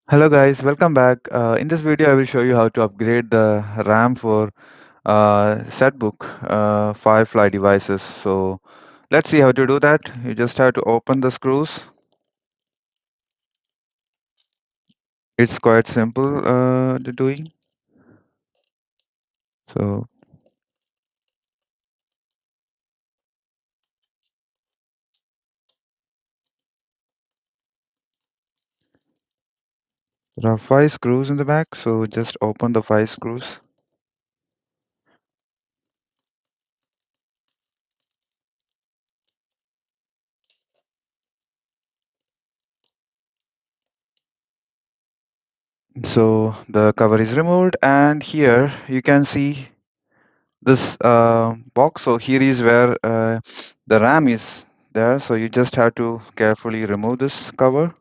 Hello guys, welcome back. In this video, I will show you how to upgrade the RAM for ZBook Firefly devices. So let's see how to do that. You just have to open the screws. It's quite simple to doing. So there are 5 screws in the back. So just open the 5 screws. So the cover is removed, and here you can see this box. So here is where the RAM is there. So you just have to carefully remove this cover.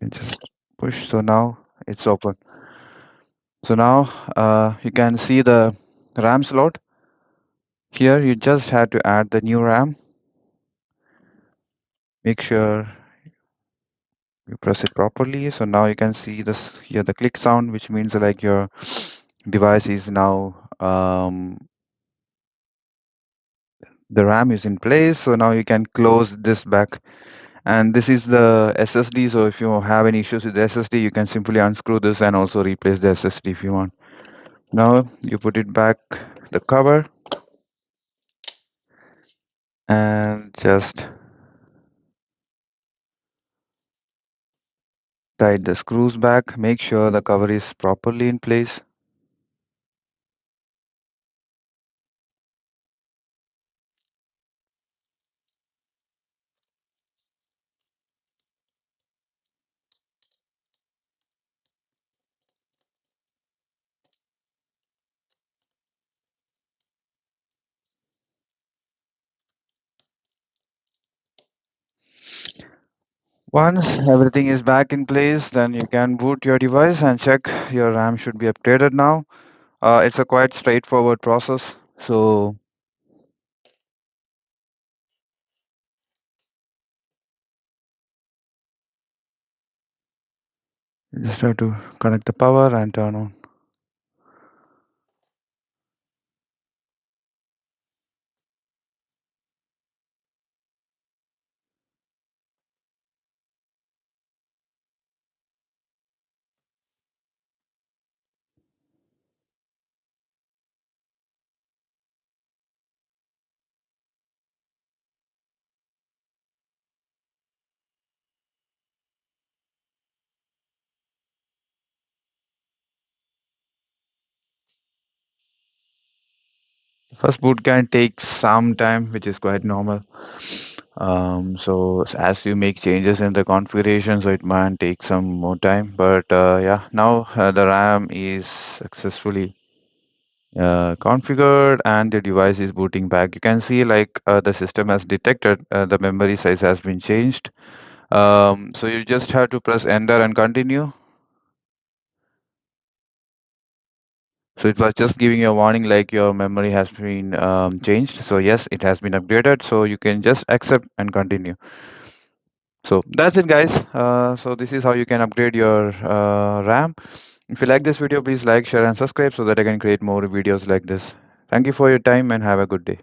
And just push. So now it's open. So now you can see the RAM slot. Here you just have to add the new RAM. Make sure you press it properly. So now you can see this here, the click sound, which means like your device is now the RAM is in place. So now you can close this back. And this is the SSD. So if you have any issues with the SSD, you can simply unscrew this and also replace the SSD if you want. Now you put it back, the cover, and just tight the screws back. Make sure the cover is properly in place. Once everything is back in place, then you can boot your device and check your RAM should be updated now. It's a quite straightforward process. So you just have to connect the power and turn on. The first boot can take some time, which is quite normal. So as you make changes in the configuration, so it might take some more time. But yeah, now the RAM is successfully configured and the device is booting back. You can see like the system has detected the memory size has been changed. So you just have to press enter and continue. So it was just giving you a warning like your memory has been changed. So yes, it has been upgraded. So you can just accept and continue. So that's it, guys. So this is how you can upgrade your RAM. If you like this video, please like, share, and subscribe so that I can create more videos like this. Thank you for your time and have a good day.